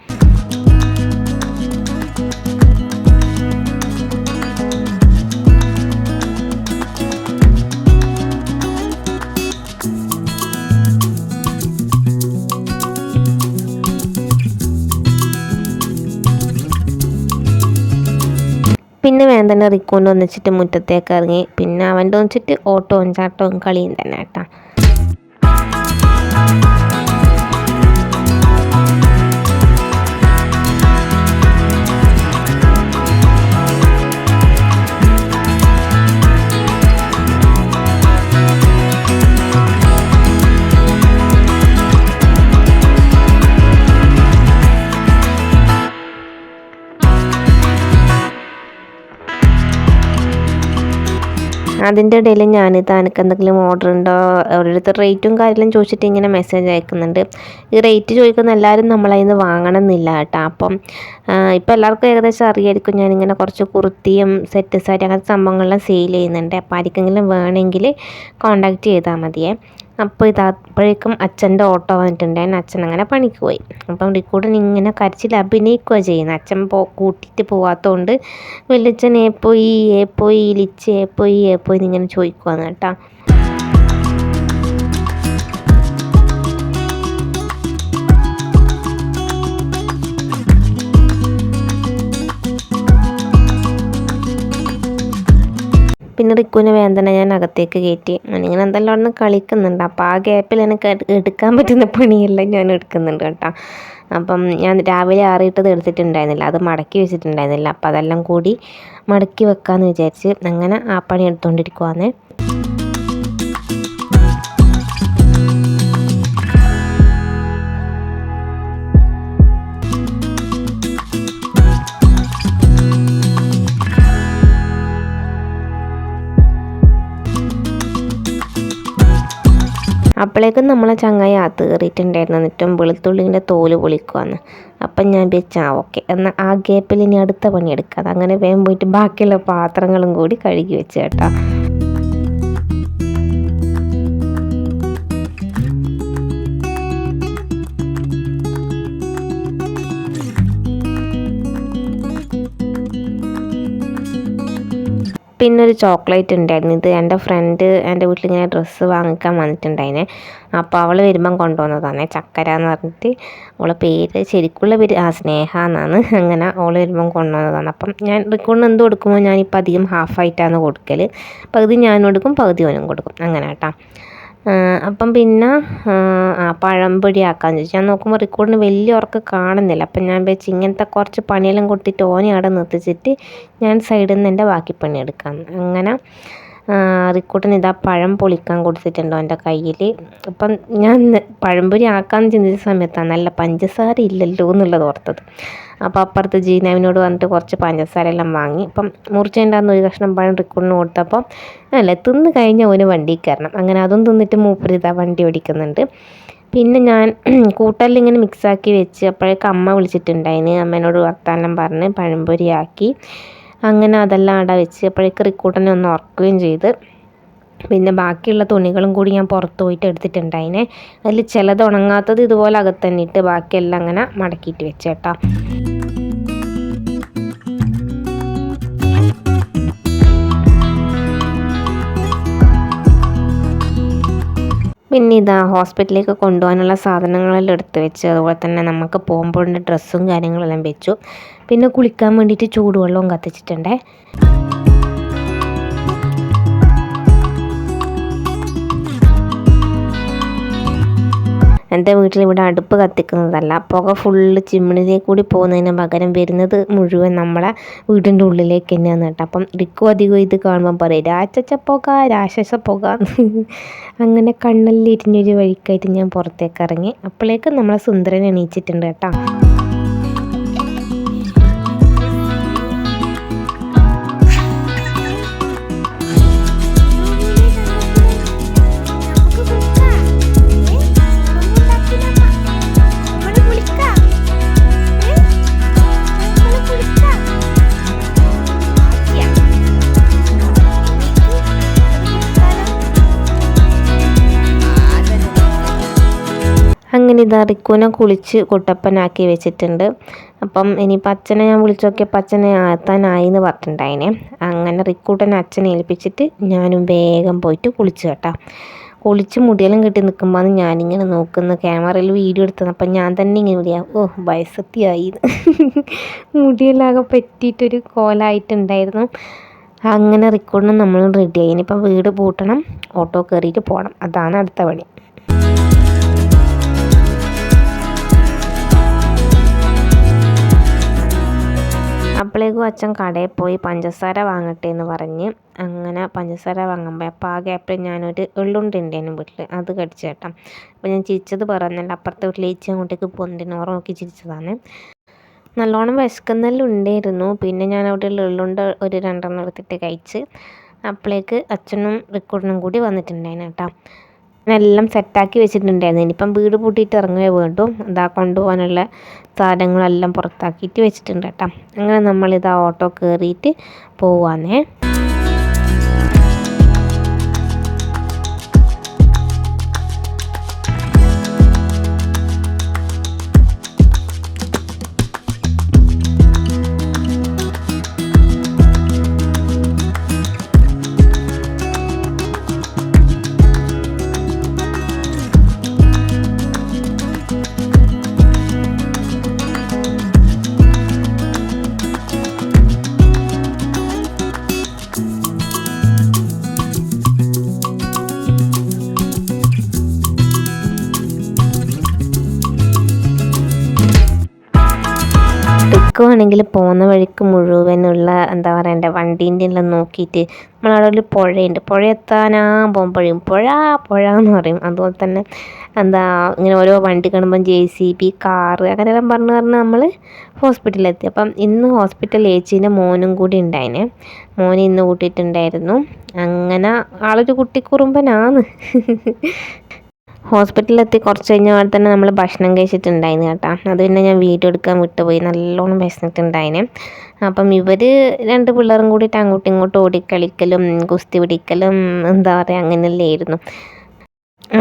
പിന്നെ വേഗം തന്നെ റിക്കൂൻ്റെ ഒന്നിച്ചിട്ട് മുറ്റത്തേക്ക് ഇറങ്ങി. പിന്നെ അവൻ്റെ ഒന്നിച്ചിട്ട് ഓട്ടവും ചാട്ടവും കളിയും തന്നെ കേട്ടോ. അതിൻ്റെ ഇടയിൽ ഞാനിത് എനിക്ക് എന്തെങ്കിലും ഓർഡർ ഉണ്ടോ, ഓരോരുത്തർ റേറ്റും കാര്യമെല്ലാം ചോദിച്ചിട്ട് ഇങ്ങനെ മെസ്സേജ് അയക്കുന്നുണ്ട്. ഈ റേറ്റ് ചോദിക്കുന്ന എല്ലാവരും നമ്മളതിൽ നിന്ന് വാങ്ങണം എന്നില്ല കേട്ടോ. അപ്പം ഇപ്പം എല്ലാവർക്കും ഏകദേശം അറിയായിരിക്കും ഞാനിങ്ങനെ കുറച്ച് കുർത്തിയും സെറ്റ് സാരി അങ്ങനത്തെ സംഭവങ്ങളെല്ലാം സെയിൽ ചെയ്യുന്നുണ്ട്. അപ്പോൾ ആർക്കെങ്കിലും വേണമെങ്കിൽ കോൺടാക്റ്റ് ചെയ്താൽ മതിയേ. അപ്പോൾ അപ്പോഴേക്കും അച്ഛൻ്റെ ഓട്ടോ വന്നിട്ടുണ്ടായിരുന്നു. അച്ഛൻ അങ്ങനെ പണിക്ക് പോയി. അപ്പം റിക്കൂട്ടൻ ഇങ്ങനെ കരച്ചിൽ അഭിനയിക്കുക ചെയ്യുന്നത്. അച്ഛൻ കൂട്ടിയിട്ട് പോവാത്തതുകൊണ്ട് വലിയച്ഛൻ ഏപ്പോയി ലിച്ച് ഏപ്പോയി എന്നിങ്ങനെ ചോദിക്കുവാന്ന് കേട്ടോ. പിന്നെ റിക്കുവിനെ വേഗം തന്നെ ഞാൻ അകത്തേക്ക് കയറ്റി. ഇങ്ങനെ എന്തെല്ലാം അവിടെ നിന്ന് കളിക്കുന്നുണ്ട്. അപ്പോൾ ആ ഗ്യാപ്പിൽ എനിക്ക് എടുക്കാൻ പറ്റുന്ന പണിയെല്ലാം ഞാൻ എടുക്കുന്നുണ്ട് കേട്ടോ. അപ്പം ഞാൻ രാവിലെ ആറിയിട്ടത് എടുത്തിട്ടുണ്ടായിരുന്നില്ല, അത് മടക്കി വെച്ചിട്ടുണ്ടായിരുന്നില്ല. അപ്പോൾ അതെല്ലാം കൂടി മടക്കി വെക്കാമെന്ന് വിചാരിച്ച് അങ്ങനെ ആ പണി എടുത്തുകൊണ്ടിരിക്കുവാന്നേ. അപ്പോഴേക്കും നമ്മളെ ചങ്ങായി അകത്ത് കയറിയിട്ടുണ്ടായിരുന്നു. എന്നിട്ടും വെളുത്തുള്ളിൻ്റെ തോല് പൊളിക്കുവാന്ന്. അപ്പം ഞാൻ വെച്ചാ ഓക്കെ എന്നാൽ ആ ഗ്യാപ്പിൽ ഇനി അടുത്ത പണിയെടുക്കാം. അങ്ങനെ വേഗം പോയിട്ട് ബാക്കിയുള്ള പാത്രങ്ങളും കൂടി കഴുകി വെച്ച് കേട്ടോ. പിന്നെ ഒരു ചോക്ലേറ്റ് ഉണ്ടായിരുന്നു. ഇത് എൻ്റെ ഫ്രണ്ട് എൻ്റെ വീട്ടിലിങ്ങനെ ഡ്രസ്സ് വാങ്ങിക്കാൻ വന്നിട്ടുണ്ടായിനെ. അപ്പോൾ അവൾ വരുമ്പം കൊണ്ടുവന്നതാണ്. ചക്കര എന്ന് പറഞ്ഞിട്ട് അവളെ പേര് ശരിക്കുള്ള പേര് സ്നേഹ എന്നാണ്. അങ്ങനെ അവൾ വരുമ്പം കൊണ്ടുവന്നതാണ്. അപ്പം ഞാൻ റിക്കോണിന് എന്ത് കൊടുക്കുമ്പോൾ ഞാനിപ്പോൾ അധികം ഹാഫായിട്ടാണ് കൊടുക്കൽ. പകുതി ഞാൻ കൊടുക്കും, പകുതി ഓനും കൊടുക്കും, അങ്ങനെ കേട്ടോ. അപ്പം പിന്നെ പഴംപൊരി ആക്കാമെന്ന് ചോദിച്ചു. ഞാൻ നോക്കുമ്പോൾ റിക്കോർഡിന് വലിയ ഉറക്കം കാണുന്നില്ല. അപ്പം ഞാൻ വെച്ച് ഇങ്ങനത്തെ കുറച്ച് പണിയെല്ലാം കൊടുത്തിട്ട് ഓനെ അവിടെ നിർത്തിച്ചിട്ട് ഞാൻ സൈഡിൽ നിന്ന് എൻ്റെ ബാക്കി പണി എടുക്കാം. അങ്ങനെ റിക്കോർഡിന് ഇതാ പഴം പൊളിക്കാൻ കൊടുത്തിട്ടുണ്ടോ എൻ്റെ കയ്യിൽ. അപ്പം ഞാൻ പഴംപൊരി ആക്കാമെന്ന് ചിന്തിച്ച സമയത്താണ് നല്ല പഞ്ചസാര ഇല്ലല്ലോ എന്നുള്ളത് ഓർത്തത്. അപ്പോൾ അപ്പുറത്ത് ജീനാവിനോട് വന്നിട്ട് കുറച്ച് പഞ്ചസാര എല്ലാം വാങ്ങി. അപ്പം മുറിച്ചതിൻ്റെ ഒരു കഷ്ണം പഴം റിക്കോർഡിന് കൊടുത്തപ്പം അല്ല തിന്ന് കഴിഞ്ഞാൽ അവന് വണ്ടി കയറണം. അങ്ങനെ അതും തിന്നിട്ട് മൂപ്പരിതാ വണ്ടി ഓടിക്കുന്നുണ്ട്. പിന്നെ ഞാൻ കൂട്ടെല്ലാം ഇങ്ങനെ മിക്സാക്കി വെച്ച് അപ്പോഴേക്കും അമ്മ വിളിച്ചിട്ടുണ്ടായിന്. അമ്മേനോട് വർത്താനം പറഞ്ഞ് പഴംപൊരി ആക്കി. അങ്ങനെ അതെല്ലാം അവിടെ വെച്ച് അപ്പോഴേക്ക് റിക്കൂട്ടനെ ഒന്ന് ഉറക്കുകയും ചെയ്ത്. പിന്നെ ബാക്കിയുള്ള തുണികളും കൂടി ഞാൻ പുറത്ത് പോയിട്ട് എടുത്തിട്ടുണ്ടായിനെ. അതിൽ ചിലത് ഉണങ്ങാത്തത് ഇതുപോലെ അകത്തന്നെ ഇട്ട് ബാക്കിയെല്ലാം അങ്ങനെ മടക്കിയിട്ട് വെച്ചേട്ടാ. പിന്നെ ഇതാ ഹോസ്പിറ്റലിലേക്ക് കൊണ്ടുപോകാനുള്ള സാധനങ്ങളെല്ലാം എടുത്ത് വെച്ച്, അതുപോലെ തന്നെ നമുക്ക് പോകുമ്പോഴുള്ള ഡ്രസ്സും കാര്യങ്ങളെല്ലാം വെച്ചു. പിന്നെ കുളിക്കാൻ വേണ്ടിയിട്ട് ചൂടുവെള്ളവും കത്തിച്ചിട്ടുണ്ടേ. എൻ്റെ വീട്ടിലിവിടെ അടുപ്പ് കത്തിക്കുന്നതല്ല, പുക ഫുള്ള് ചിമ്മിണിലേക്ക് കൂടി പോകുന്നതിന് പകരം വരുന്നത് മുഴുവൻ നമ്മളെ വീടിൻ്റെ ഉള്ളിലേക്ക് തന്നെയാണ് കേട്ടോ. അപ്പം റിക്കും അധികം ഇത് കാണുമ്പം പറയും രാക്ഷസ പുക. അങ്ങനെ കണ്ണെല്ലാം ഇരിഞ്ഞൊരു വഴിക്കായിട്ട് ഞാൻ പുറത്തേക്ക് ഇറങ്ങി. അപ്പോഴേക്കും നമ്മളെ സുന്ദരൻ എണീച്ചിട്ടുണ്ട് കേട്ടോ. അങ്ങനെ ഇതാ റിക്കുവിനെ കുളിച്ച് കുട്ടപ്പനാക്കി വെച്ചിട്ടുണ്ട്. അപ്പം ഇനിയിപ്പോൾ അച്ഛനെ ഞാൻ വിളിച്ചു നോക്കിയപ്പോൾ അച്ഛനെ എത്താനായി എന്ന് പറഞ്ഞിട്ടുണ്ടായിനെ. അങ്ങനെ റിക്കൂട്ടനെ അച്ഛനെ ഏൽപ്പിച്ചിട്ട് ഞാനും വേഗം പോയിട്ട് കുളിച്ചു കേട്ടോ. കുളിച്ച് മുടിയെല്ലാം കെട്ടി നിൽക്കുമ്പോൾ ഞാനിങ്ങനെ നോക്കുന്ന ക്യാമറയിൽ വീഡിയോ എടുത്തത്. അപ്പം ഞാൻ തന്നെ ഇങ്ങനെ വിളിയാ വയസ്സത്തിയായി. മുടിയെല്ലാകെ പറ്റിയിട്ടൊരു കോലായിട്ടുണ്ടായിരുന്നു. അങ്ങനെ റിക്കോർഡിന് നമ്മൾ റെഡിയായി. ഇനിയിപ്പം വീട് പൂട്ടണം, ഓട്ടോ കയറിയിട്ട് പോകണം, അതാണ് അടുത്ത പണി. അപ്പോഴേക്കും അച്ഛൻ കടയിൽ പോയി പഞ്ചസാര വാങ്ങട്ടെ എന്ന് പറഞ്ഞ് അങ്ങനെ പഞ്ചസാര വാങ്ങുമ്പോൾ അപ്പോൾ ആ ഗ്യാപ്പിൽ ഞാനൊരു എള്ളുണ്ടുണ്ടേനും വീട്ടിൽ, അത് കടിച്ചു കേട്ടോ. അപ്പോൾ ഞാൻ ചിരിച്ചത് പറഞ്ഞല്ല, അപ്പുറത്തെ വീട്ടിൽ ചേച്ചി അങ്ങോട്ടേക്ക് പൊന്തിനോറ് നോക്കി ചിരിച്ചതാണ്. നല്ലോണം വിശക്കുന്നെല്ലാം ഉണ്ടായിരുന്നു. പിന്നെ ഞാൻ അവിടെ എള്ളുണ്ട് ഒരു 2 എടുത്തിട്ട് കഴിച്ച്. അപ്പോഴേക്ക് അച്ഛനും റിക്കോർഡിനും കൂടി വന്നിട്ടുണ്ടായിരുന്നു കേട്ടോ. എല്ലാം സെറ്റാക്കി വെച്ചിട്ടുണ്ടായിരുന്നു. ഇനിയിപ്പം വീട് പൂട്ടിയിട്ട് ഇറങ്ങുകയോ വേണ്ടും. ഇതാ കൊണ്ടുപോകാനുള്ള സാധനങ്ങളെല്ലാം പുറത്താക്കിയിട്ട് വെച്ചിട്ടുണ്ട് കേട്ടോ. അങ്ങനെ നമ്മളിതാ ഓട്ടോ കയറിയിട്ട് പോവാന്നേ. നമ്മളാണെങ്കിൽ പോകുന്ന വഴിക്ക് മുഴുവനുള്ള എന്താ പറയണ്ടേ വണ്ടീൻ്റെ എല്ലാം നോക്കിയിട്ട് നമ്മളവിടെ ഒരു പുഴയുണ്ട്, പുഴ എത്താനാകുമ്പോഴും പുഴ എന്ന് പറയും. അതുപോലെ തന്നെ എന്താ ഇങ്ങനെ ഓരോ വണ്ടി കാണുമ്പം JCB കാറ് അങ്ങനെയെല്ലാം പറഞ്ഞ് നമ്മൾ ഹോസ്പിറ്റലിലെത്തി. അപ്പം ഇന്ന് ഹോസ്പിറ്റലിൽ ഏച്ചീൻ്റെ മോനും കൂടി ഉണ്ടായിനെ, മോനെ ഇന്ന് കൂട്ടിയിട്ടുണ്ടായിരുന്നു. അങ്ങനെ ആളൊരു കുട്ടിക്കുറുമ്പനാണ്. ഹോസ്പിറ്റലിലെത്തി കുറച്ച് കഴിഞ്ഞാൽ തന്നെ നമ്മൾ ഭക്ഷണം കഴിച്ചിട്ടുണ്ടായിരുന്നു കേട്ടോ. അത് പിന്നെ ഞാൻ വീഡിയോ എടുക്കാൻ വിട്ടുപോയി, നല്ലോണം വിശന്നിട്ടുണ്ടായിന്. അപ്പം ഇവർ 2 പിള്ളേരും കൂടിയിട്ട് അങ്ങോട്ടും ഇങ്ങോട്ടും ഓടിക്കളിക്കലും കുസ്തി പിടിക്കലും എന്താ പറയുക അങ്ങനെയല്ലേ ആയിരുന്നു.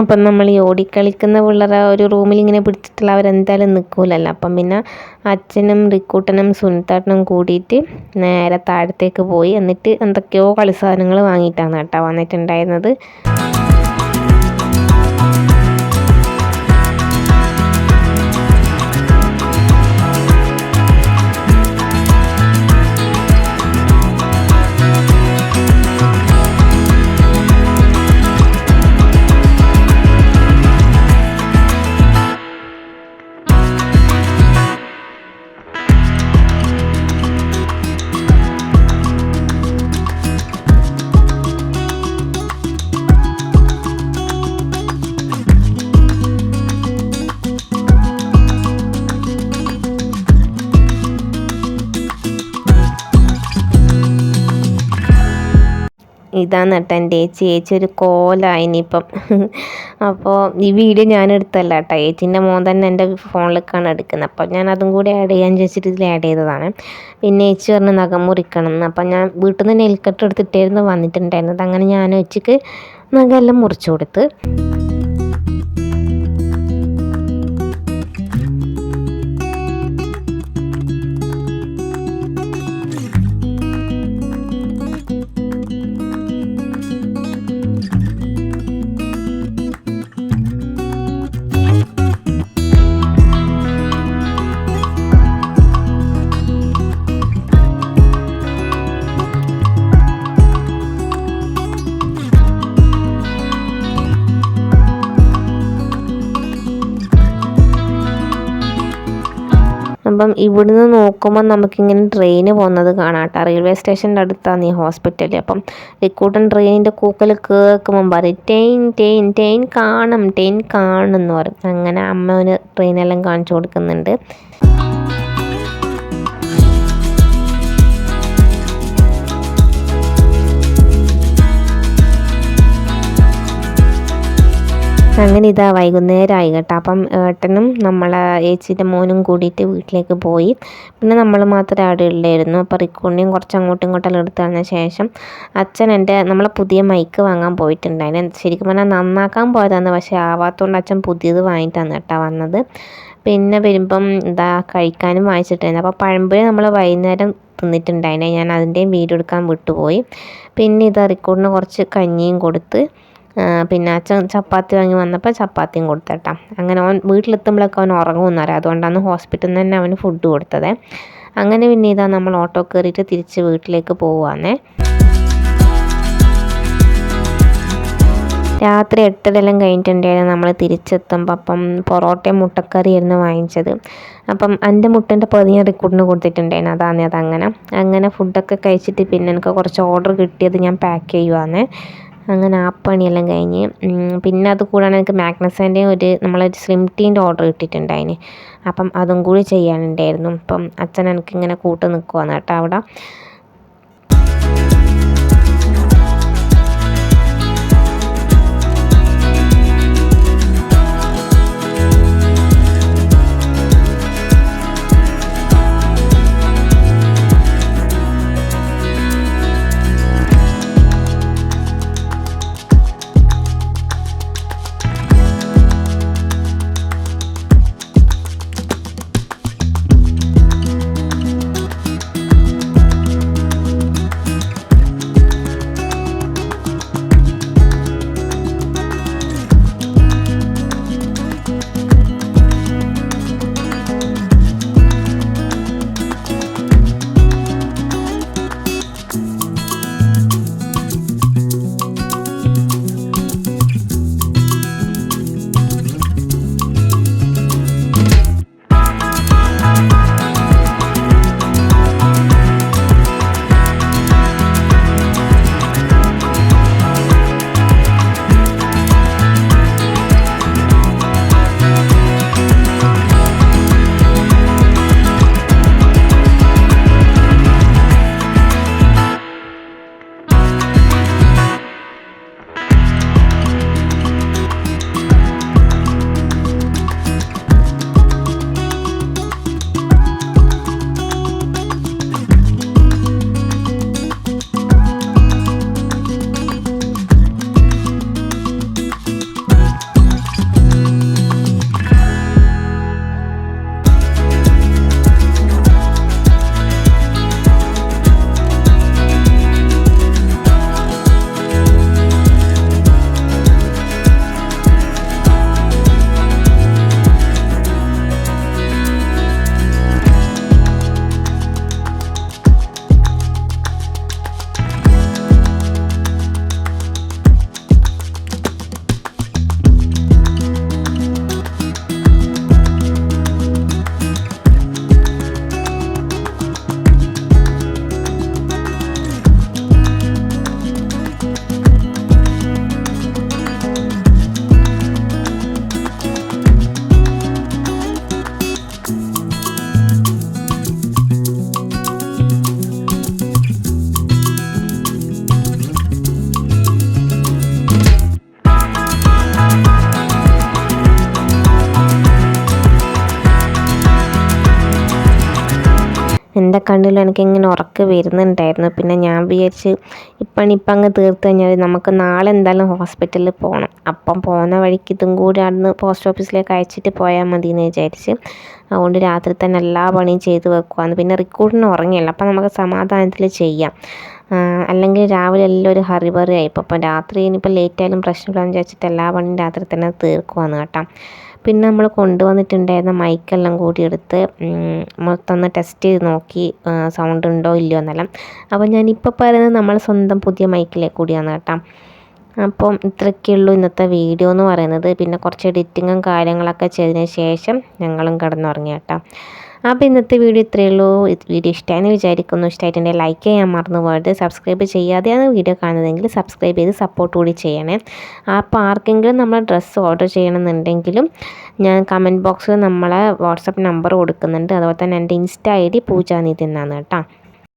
അപ്പം നമ്മൾ ഈ ഓടിക്കളിക്കുന്ന പിള്ളേരെ ഒരു റൂമിൽ ഇങ്ങനെ പിടിച്ചിട്ടുള്ള അവരെന്തായാലും നിൽക്കില്ലല്ലോ. അപ്പം പിന്നെ അച്ഛനും റിക്കൂട്ടനും സുനിത്തേട്ടനും കൂടിയിട്ട് നേരെ താഴത്തേക്ക് പോയി. എന്നിട്ട് എന്തൊക്കെയോ കളിസാധനങ്ങൾ വാങ്ങിയിട്ടാണ് കേട്ടോ വന്നിട്ടുണ്ടായിരുന്നത്. ഇതാണ് കേട്ടോ എൻ്റെ ചേച്ചി ഒരു കോലായിനിപ്പം. അപ്പോൾ ഈ വീഡിയോ ഞാൻ എടുത്തല്ല കേട്ടോ, ചേച്ചീൻ്റെ മോൻ തന്നെ എൻ്റെ ഫോണിലേക്കാണ് എടുക്കുന്നത്. അപ്പോൾ ഞാൻ അതും കൂടി ആഡ് ചെയ്യാൻ ചോദിച്ചിട്ട് ഇതിൽ ആഡ് ചെയ്തതാണ്. പിന്നെ ചേച്ചി പറഞ്ഞ് നഖം മുറിക്കണം എന്ന്. അപ്പം ഞാൻ വീട്ടിൽ നിന്ന് നെയിൽ കട്ട് എടുത്തിട്ടായിരുന്നു വന്നിട്ടുണ്ടായിരുന്നത്. അങ്ങനെ ഞാൻ ചേച്ചിക്ക് നഖമെല്ലാം മുറിച്ചു കൊടുത്ത്. അപ്പം ഇവിടുന്ന് നോക്കുമ്പോൾ നമുക്കിങ്ങനെ ട്രെയിന് പോകുന്നത് കാണാം കേട്ടോ. റെയിൽവേ സ്റ്റേഷൻ്റെ അടുത്താണ് ഈ ഹോസ്പിറ്റൽ. അപ്പം റിക്കൂട്ടൻ ട്രെയിനിൻ്റെ കൂക്കൽ കേൾക്കുമ്പം പറയും ട്രെയിൻ കാണും എന്ന് പറയും. അങ്ങനെ അമ്മ ഒരു ട്രെയിനെല്ലാം കാണിച്ചു കൊടുക്കുന്നുണ്ട്. അങ്ങനെ ഇതാ വൈകുന്നേരമായി കേട്ടോ. അപ്പം ഏട്ടനും നമ്മളെ ചേച്ചീൻ്റെ മോനും കൂടിയിട്ട് വീട്ടിലേക്ക് പോയി. പിന്നെ നമ്മൾ മാത്രമേ അവിടെ ഉള്ളായിരുന്നു. അപ്പോൾ റിക്കോണിയും കുറച്ച് അങ്ങോട്ടും ഇങ്ങോട്ടെല്ലാം എടുത്തു തന്ന ശേഷം അച്ഛൻ നമ്മളെ പുതിയ മൈക്ക് വാങ്ങാൻ പോയിട്ടുണ്ടായിരുന്നു. ശരിക്കും പറഞ്ഞാൽ നന്നാക്കാൻ പോയതാണ്, പക്ഷേ ആവാത്തതുകൊണ്ട് അച്ഛൻ പുതിയത് വാങ്ങിയിട്ടാണ് കേട്ടോ വന്നത്. പിന്നെ വരുമ്പം എന്താ കഴിക്കാനും വാങ്ങിച്ചിട്ടുണ്ടായിരുന്നു. അപ്പോൾ പഴംപൊരി നമ്മൾ വൈകുന്നേരം തിന്നിട്ടുണ്ടായിരുന്നു, ഞാൻ അതിൻ്റെയും വീഡിയോ എടുക്കാൻ വിട്ടുപോയി. പിന്നെ ഇത് റിക്കോണിന് കുറച്ച് കഞ്ഞിയും കൊടുത്ത്, പിന്നെ അച്ഛൻ ചപ്പാത്തി വാങ്ങി വന്നപ്പോൾ ചപ്പാത്തിയും കൊടുത്തേട്ടാ. അങ്ങനെ അവൻ വീട്ടിലെത്തുമ്പോഴൊക്കെ അവൻ ഉറങ്ങുമെന്നറിയാം, അതുകൊണ്ടാണ് ഹോസ്പിറ്റലിൽ നിന്ന് തന്നെ അവന് ഫുഡ് കൊടുത്തത്. അങ്ങനെ പിന്നെ ഇതാ നമ്മൾ ഓട്ടോ കയറിയിട്ട് തിരിച്ച് വീട്ടിലേക്ക് പോവുകയാണേ. രാത്രി 8:30 കഴിഞ്ഞിട്ടുണ്ടായിരുന്നു നമ്മൾ തിരിച്ചെത്തുമ്പോൾ. അപ്പം പൊറോട്ടയും മുട്ടക്കറിയായിരുന്നു വാങ്ങിച്ചത്. അപ്പം എൻ്റെ മുട്ടൻ്റെ പകുതി ഞാൻ റിക്കൂട്ടിന് കൊടുത്തിട്ടുണ്ടായിരുന്നു, അതങ്ങനെ ഫുഡൊക്കെ കഴിച്ചിട്ട് പിന്നെ എനിക്ക് കുറച്ച് ഓർഡർ കിട്ടിയത് ഞാൻ പാക്ക് ചെയ്യുവാണ്. അങ്ങനെ ആ പണിയെല്ലാം കഴിഞ്ഞ് പിന്നെ അത് കൂടാതെ എനിക്ക് മാഗ്നസേൻ്റെ നമ്മളൊരു സ്ലിം ടീൻ്റെ ഓർഡർ കിട്ടിയിട്ടുണ്ടായിന്. അപ്പം അതും കൂടി ചെയ്യാനുണ്ടായിരുന്നു. അപ്പം അച്ഛൻ എനിക്കിങ്ങനെ കൂട്ട് നിൽക്കുവാണ് കേട്ടോ അവിടെ. എൻ്റെ കണ്ണിൽ എനിക്കിങ്ങനെ ഉറക്കം വരുന്നുണ്ടായിരുന്നു. പിന്നെ ഞാൻ വിചാരിച്ച് ഇപ്പം അങ്ങ് തീർത്ത് കഴിഞ്ഞാൽ നമുക്ക് നാളെ എന്തായാലും ഹോസ്പിറ്റലിൽ പോകണം. അപ്പം പോകുന്ന വഴിക്ക് ഇതും കൂടി അന്ന് പോസ്റ്റ് ഓഫീസിലേക്ക് അയച്ചിട്ട് പോയാൽ മതി എന്ന് വിചാരിച്ച് അതുകൊണ്ട് രാത്രി തന്നെ എല്ലാ പണിയും ചെയ്ത് വെക്കുവാന്ന്. പിന്നെ റിക്കൂട്ടിന് ഉറങ്ങിയല്ലോ, അപ്പം നമുക്ക് സമാധാനത്തിൽ ചെയ്യാം. അല്ലെങ്കിൽ രാവിലെ എല്ലാം ഒരു ഹറിബറി ആയിപ്പോൾ. അപ്പം രാത്രി ഇനിയിപ്പോൾ ലേറ്റ് ആയാലും പ്രശ്നമില്ലാന്ന് വിചാരിച്ചിട്ട് എല്ലാ പണിയും രാത്രി തന്നെ തീർക്കുവാന്ന് കേട്ടോ. പിന്നെ നമ്മൾ കൊണ്ടുവന്നിട്ടുണ്ടായിരുന്ന മൈക്കെല്ലാം കൂടി എടുത്ത് മൊത്തം ഒന്ന് ടെസ്റ്റ് ചെയ്ത് നോക്കി സൗണ്ട് ഉണ്ടോ ഇല്ലയോ എന്നെല്ലാം. അപ്പോൾ ഞാനിപ്പോൾ പറയുന്നത് നമ്മൾ സ്വന്തം പുതിയ മൈക്കിലെ കൂടിയാണ് കേട്ടോ. അപ്പം ഇത്രയൊക്കെയുള്ളൂ ഇന്നത്തെ വീഡിയോ എന്ന് പറയുന്നത്. പിന്നെ കുറച്ച് എഡിറ്റിങ്ങും കാര്യങ്ങളൊക്കെ ചെയ്തതിന് ശേഷം ഞങ്ങളും കിടന്നുറങ്ങി കേട്ടോ. അപ്പോൾ ഇന്നത്തെ വീഡിയോ ഇത്രയേ ഉള്ളൂ. വീഡിയോ ഇഷ്ടമായെന്ന് വിചാരിക്കുന്നു. ഇഷ്ടമായിട്ടുണ്ടെങ്കിൽ ലൈക്ക് ചെയ്യാൻ മറന്നു പോകരുത്. സബ്സ്ക്രൈബ് ചെയ്യാതെയാണ് വീഡിയോ കാണുന്നതെങ്കിൽ സബ്സ്ക്രൈബ് ചെയ്ത് സപ്പോർട്ട് കൂടി ചെയ്യണേ. അപ്പോൾ ആർക്കെങ്കിലും നമ്മൾ ഡ്രസ്സ് ഓർഡർ ചെയ്യണമെന്നുണ്ടെങ്കിലും ഞാൻ കമൻറ്റ് ബോക്സിൽ നമ്മളെ വാട്സപ്പ് നമ്പർ കൊടുക്കുന്നുണ്ട്. അതുപോലെ തന്നെ എൻ്റെ ഇൻസ്റ്റ ID പൂജാനിധി എന്നാണ് കേട്ടോ.